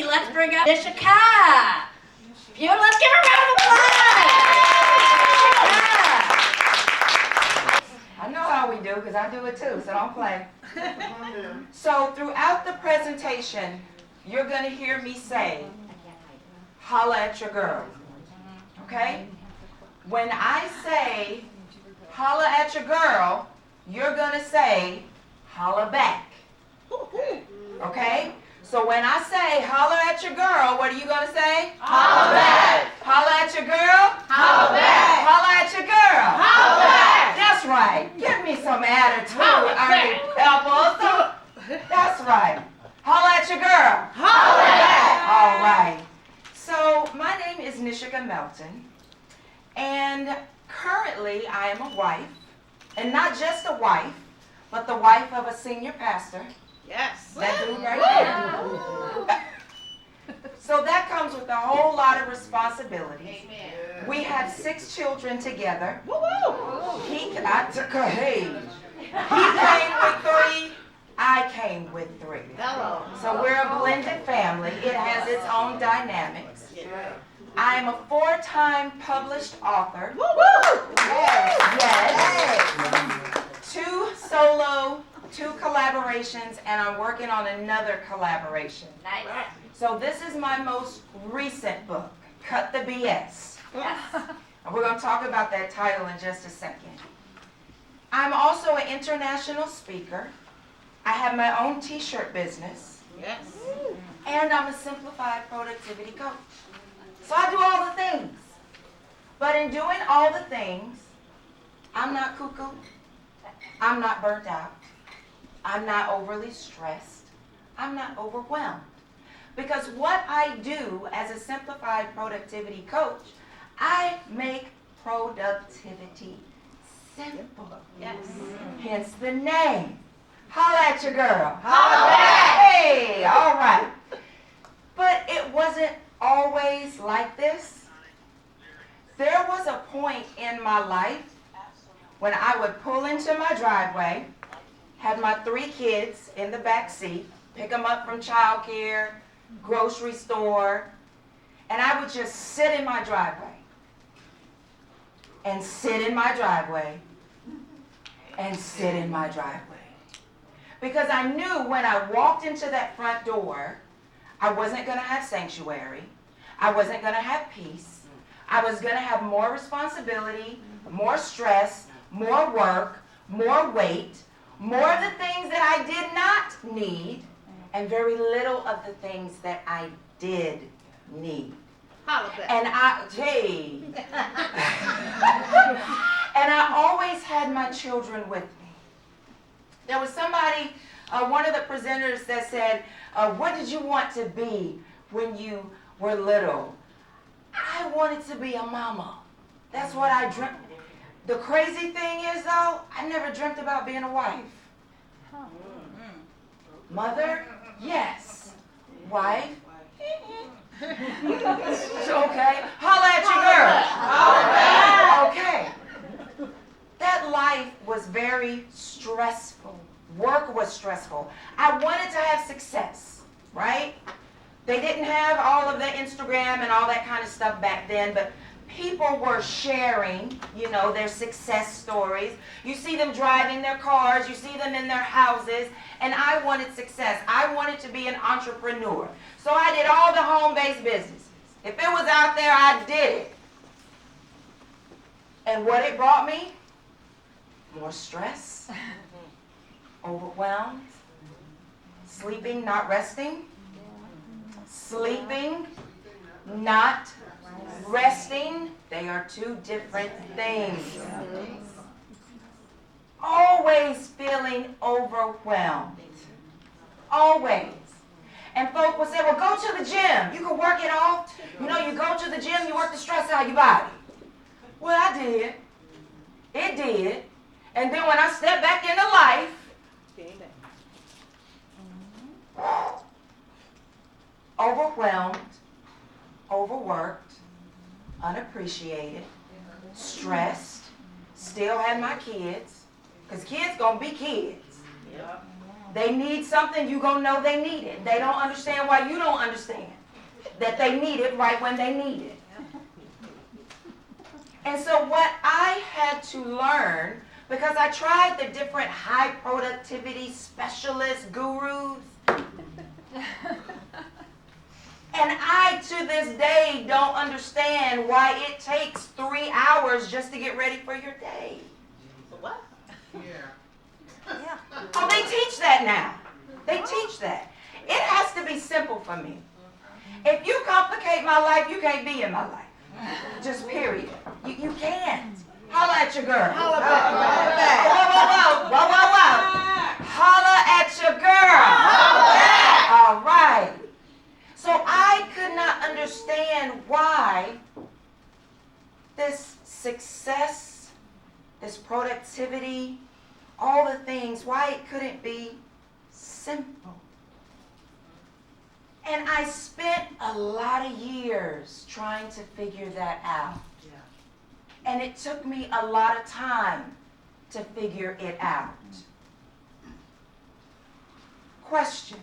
Let's bring up Nichica. Beautiful. Let's give her a round of applause. I know how we do because I do it too, so don't play. So throughout the presentation, you're going to hear me say, holla at your girl. Okay? When I say, holla at your girl, you're going to say, holla back. Okay? So when I say, holla at your girl, what are you going to say? Holla back. Holla at your girl? Holla back. Holla at your girl? Holla back. That's right. Give me some attitude, Holla Ernie back. Pebbles. That's right. Holla at your girl. Holla back. All right. So my name is Nichica Melton, and currently I am a wife, and not just a wife, but the wife of a senior pastor. Yes. That dude right there. So that comes with a whole lot of responsibilities. Amen. We have 6 children together. Woo-woo. He came with 3. I came with 3. Hello. So we're a blended family. It has its own dynamics. I am a 4-time published author. Woo-woo. Yes. 2 solo, 2 collaborations, and I'm working on another collaboration. Nice. So this is my most recent book, Cut the BS. Yes. And we're going to talk about that title in just a second. I'm also an international speaker. I have my own t-shirt business. Yes. And I'm a simplified productivity coach. So I do all the things. But in doing all the things, I'm not cuckoo. I'm not burnt out. I'm not overly stressed. I'm not overwhelmed. Because what I do as a simplified productivity coach, I make productivity simple. Yes. Hence the name. Holla at your girl. Holla back. Hey, all right. But it wasn't always like this. There was a point in my life when I would pull into my driveway, had my 3 kids in the back seat, pick them up from childcare, grocery store, and I would just sit in my driveway and sit in my driveway and sit in my driveway. Because I knew when I walked into that front door, I wasn't going to have sanctuary. I wasn't going to have peace. I was going to have more responsibility, more stress, more work, more weight, more of the things that I did not need, and very little of the things that I did need. Holla back. And and I always had my children with me. There was somebody, one of the presenters that said, what did you want to be when you were little? I wanted to be a mama. That's what I dreamt. The crazy thing is, though, I never dreamt about being a wife. Mother? Yes. Wife? Okay. Holla at your girl. Okay. That life was very stressful. Work was stressful. I wanted to have success, right? They didn't have all of the Instagram and all that kind of stuff back then, but people were sharing, their success stories. You see them driving their cars, you see them in their houses, and I wanted success. I wanted to be an entrepreneur. So I did all the home-based businesses. If it was out there, I did it. And what it brought me? More stress, overwhelmed, sleeping, not resting, sleeping, not resting. They are 2 different things. Always feeling overwhelmed. Always. And folk will say, well, go to the gym. You can work it off. You go to the gym, you work the stress out of your body. Well, I did. It did. And then when I stepped back into life, overwhelmed, overworked, unappreciated, stressed, still had my kids, because kids gonna be kids. They need something, you gonna know they need it. They don't understand why you don't understand that they need it right when they need it. And so what I had to learn, because I tried the different high productivity specialist gurus, and I, to this day, don't understand why it takes 3 hours just to get ready for your day. What? Yeah. Oh, they teach that now. They teach that. It has to be simple for me. If you complicate my life, you can't be in my life. Just period. You can't. Holla at your girl. Holla back. Holla back. Whoa, whoa, whoa, whoa, whoa, whoa. Holla at your girl. Holla back. All right. So I could not understand why this success, this productivity, all the things, why it couldn't be simple. And I spent a lot of years trying to figure that out. And it took me a lot of time to figure it out. Question.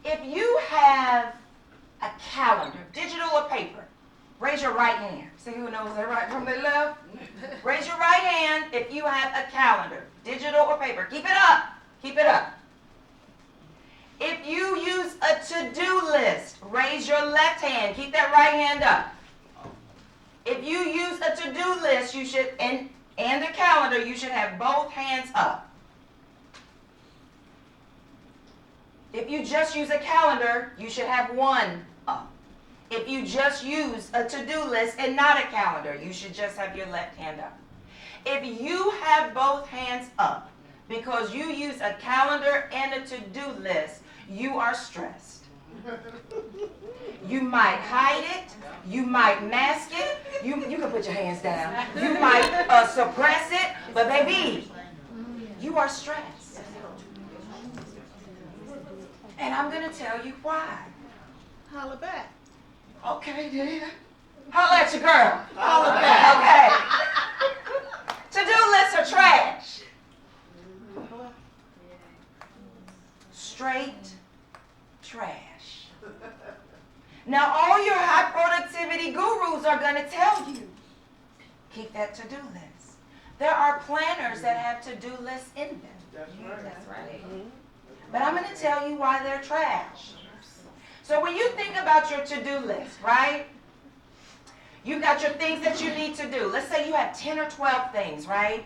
If you have a calendar, digital or paper, raise your right hand. See who knows their right from their left? Raise your right hand if you have a calendar, digital or paper. Keep it up. Keep it up. If you use a to-do list, raise your left hand. Keep that right hand up. If you use a to-do list, you should, and a calendar, you should have both hands up. If you just use a calendar, you should have one up. If you just use a to-do list and not a calendar, you should just have your left hand up. If you have both hands up because you use a calendar and a to-do list, you are stressed. You might hide it. You might mask it. You can put your hands down. You might suppress it. But baby, you are stressed. And I'm going to tell you why. Holla back. Okay, dear. Holla at your girl. Holla back. Okay. To-do lists are trash. Straight trash. Now, all your high productivity gurus are going to tell you, keep that to-do list. There are planners that have to-do lists in them. That's right. But I'm going to tell you why they're trash. So when you think about your to-do list, right? You've got your things that you need to do. Let's say you have 10 or 12 things, right?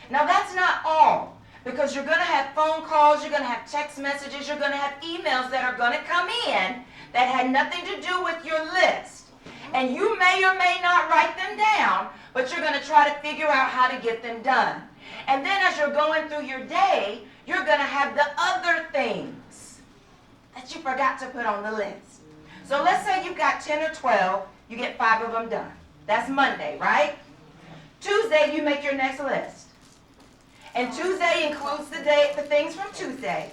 Now that's not all, because you're going to have phone calls, you're going to have text messages, you're going to have emails that are going to come in that had nothing to do with your list. And you may or may not write them down, but you're going to try to figure out how to get them done. And then as you're going through your day, you're going to have the other things that you forgot to put on the list. So let's say you've got 10 or 12, you get 5 of them done. That's Monday, right? Tuesday, you make your next list. And Tuesday includes the things from Tuesday,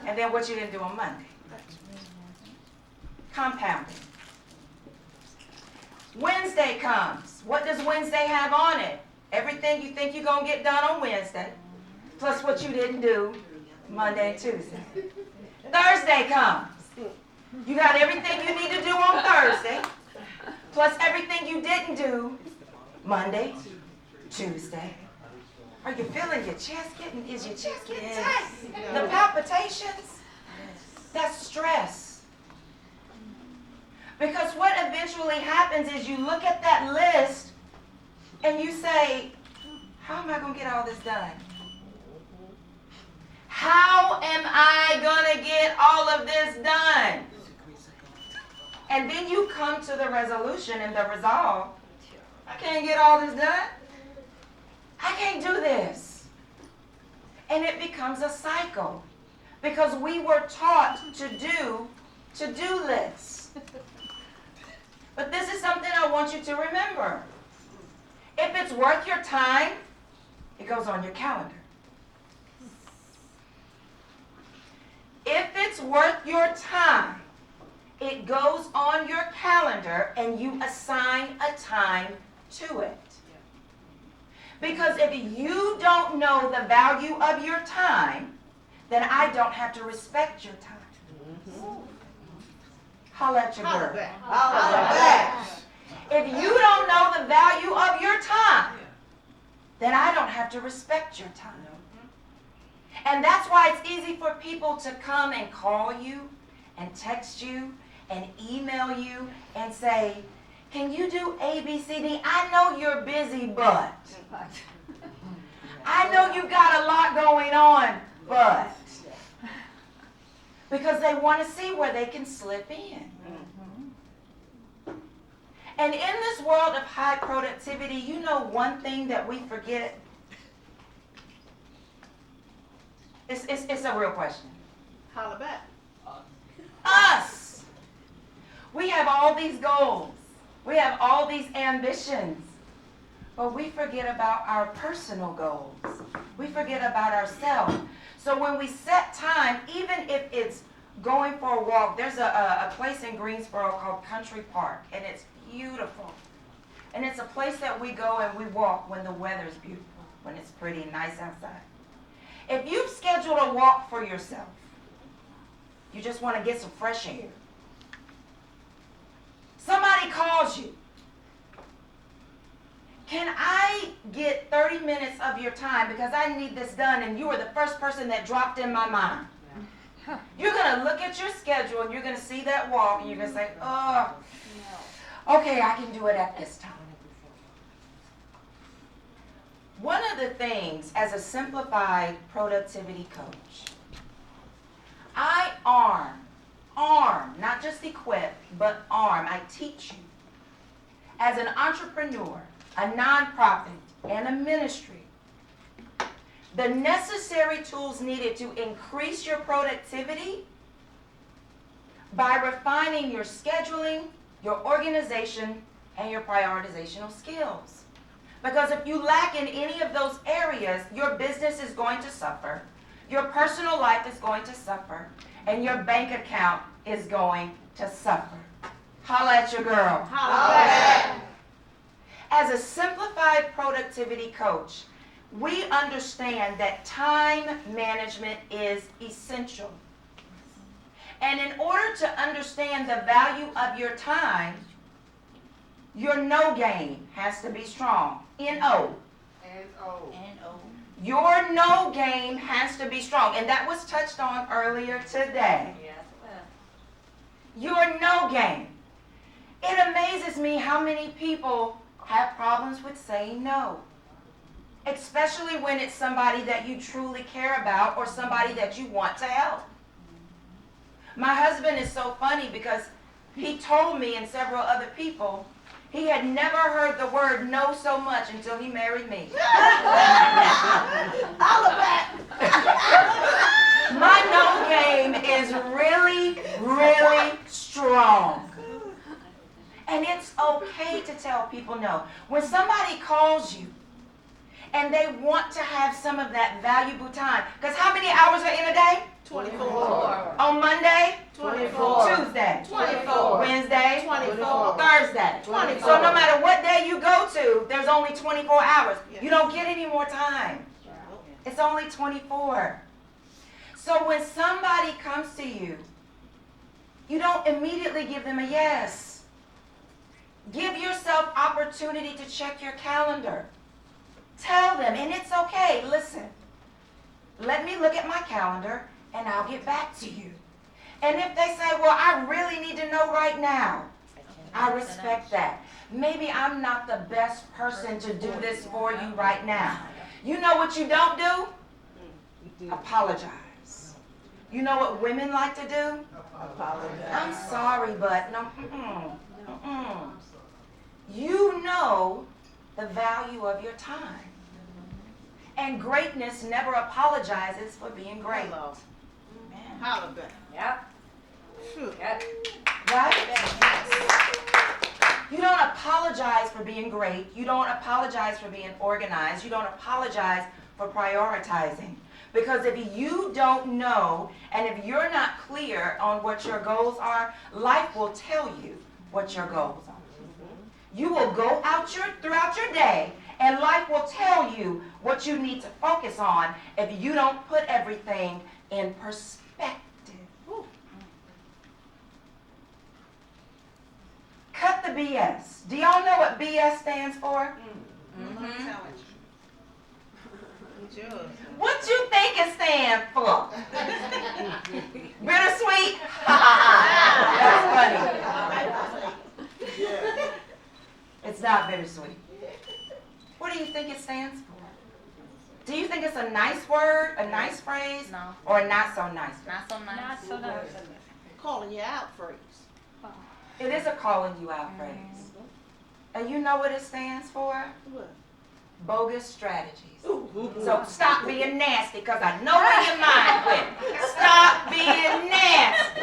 and then what you didn't do on Monday. Compounding. Wednesday comes. What does Wednesday have on it? Everything you think you're going to get done on Wednesday, plus what you didn't do Monday and Tuesday. Thursday comes. You got everything you need to do on Thursday, plus everything you didn't do Monday, Tuesday. Are you feeling your chest getting, is your chest getting tight? The palpitations? That's stress. Because what eventually happens is you look at that list and you say, how am I going to get all this done? How am I going to get all of this done? And then you come to the resolution and the resolve. I can't get all this done. I can't do this. And it becomes a cycle because we were taught to do to-do lists. But this is something I want you to remember. If it's worth your time, it goes on your calendar. If it's worth your time, it goes on your calendar and you assign a time to it. Because if you don't know the value of your time, then I don't have to respect your time. Holla at your Holla girl. back. Holla back. If you don't know the value of your time, then I don't have to respect your time. And that's why it's easy for people to come and call you and text you and email you and say, can you do A, B, C, D? I know you're busy, but. I know you got a lot going on, but. Because they want to see where they can slip in. And in this world of high productivity, you know one thing that we forget? It's a real question. Holla back. Us. We have all these goals. We have all these ambitions. But we forget about our personal goals. We forget about ourselves. So when we set time, even if it's going for a walk, there's a place in Greensboro called Country Park, and it's beautiful. And it's a place that we go and we walk when the weather's beautiful, when it's pretty and nice outside. If you've scheduled a walk for yourself, you just want to get some fresh air. Somebody calls you. Can I get 30 minutes of your time because I need this done, and you were the first person that dropped in my mind? You're going to look at your schedule and you're going to see that walk and you're going to say, oh, okay, I can do it at this time. One of the things as a simplified productivity coach, I arm, not just equip, but arm. I teach you as an entrepreneur, a nonprofit, and a ministry, the necessary tools needed to increase your productivity by refining your scheduling, your organization, and your prioritizational skills. Because if you lack in any of those areas, your business is going to suffer, your personal life is going to suffer, and your bank account is going to suffer. Holla at your girl. Holla back. As a simplified productivity coach, we understand that time management is essential. And in order to understand the value of your time, your no game has to be strong. N-O. N-O. Your no game has to be strong. And that was touched on earlier today. Yes, well. Your no game. It amazes me how many people have problems with saying no. Especially when it's somebody that you truly care about or somebody that you want to help. My husband is so funny because he told me and several other people he had never heard the word no so much until he married me. Holla back. My no game is really, really strong. And it's okay to tell people no. When somebody calls you and they want to have some of that valuable time, because how many hours are in a day? 24. On Monday? 24. Tuesday? 24. Wednesday? 24. Thursday? 24. So no matter what day you go to, there's only 24 hours. Yes. You don't get any more time. It's only 24. So when somebody comes to you, you don't immediately give them a yes. Give yourself opportunity to check your calendar. Tell them, and it's okay, listen, let me look at my calendar and I'll get back to you. And if they say, well, I really need to know right now, I respect that. Maybe I'm not the best person to do this for you right now. You know what you don't do? Apologize. You know what women like to do? Apologize. I'm sorry, but no, You know the value of your time. And greatness never apologizes for being great. Hello. Amen. Holla back. Yep. Shoot. Yep. Right? You don't apologize for being great. You don't apologize for being organized. You don't apologize for prioritizing. Because if you don't know and if you're not clear on what your goals are, life will tell you what your goals are. You will go out throughout your day, and life will tell you what you need to focus on if you don't put everything in perspective. Cut the BS. Do y'all know what BS stands for? What you think it stands for? Bittersweet? That's funny. It's not bittersweet. What do you think it stands for? Do you think it's a nice word, a nice phrase, No. or a not so nice phrase? Not so nice. Not so nice. Calling you out phrase. It is a calling you out phrase. And you know what it stands for? What? Bogus strategies. So stop being nasty, because I know where your mind went. Stop being nasty.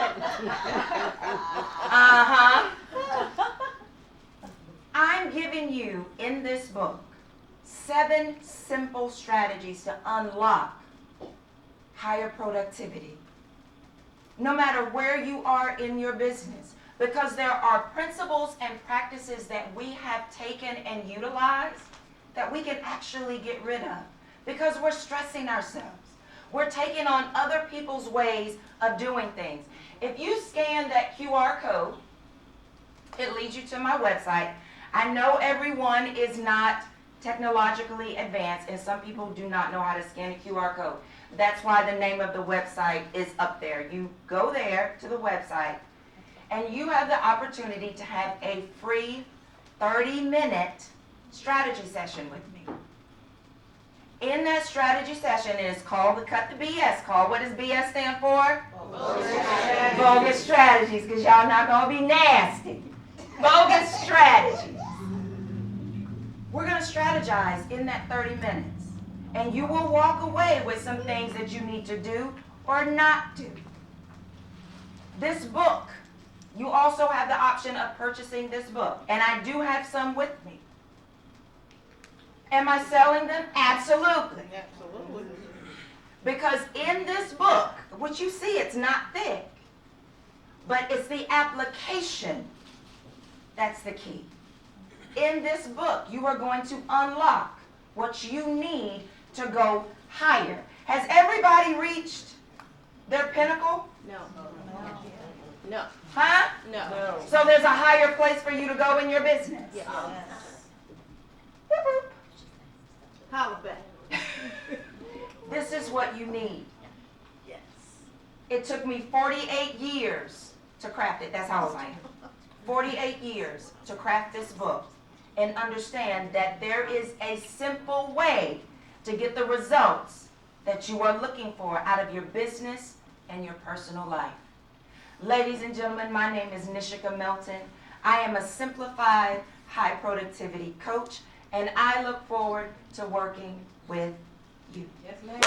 I'm giving you in this book 7 simple strategies to unlock higher productivity. No matter where you are in your business, because there are principles and practices that we have taken and utilized that we can actually get rid of, because we're stressing ourselves. We're taking on other people's ways of doing things. If you scan that QR code, it leads you to my website. I know everyone is not technologically advanced, and some people do not know how to scan a QR code. That's why the name of the website is up there. You go there to the website, and you have the opportunity to have a free 30-minute strategy session with me. In that strategy session, it is called the Cut the BS call. What does BS stand for? Bogus strategies, because y'all not going to be nasty. Bogus strategies. We're going to strategize in that 30 minutes. And you will walk away with some things that you need to do or not do. This book, you also have the option of purchasing this book. And I do have some with me. Am I selling them? Absolutely. Absolutely. Because in this book, what you see, it's not thick, but it's the application that's the key. In this book, you are going to unlock what you need to go higher. Has everybody reached their pinnacle? No. No. Huh? No. So there's a higher place for you to go in your business. Yes. Boop, boop. Holla back. This is what you need. Yes. It took me 48 years to craft it. That's how old I am. 48 years to craft this book and understand that there is a simple way to get the results that you are looking for out of your business and your personal life. Ladies and gentlemen, my name is Nichica Melton. I am a simplified high productivity coach, and I look forward to working with you. Yes, ma'am.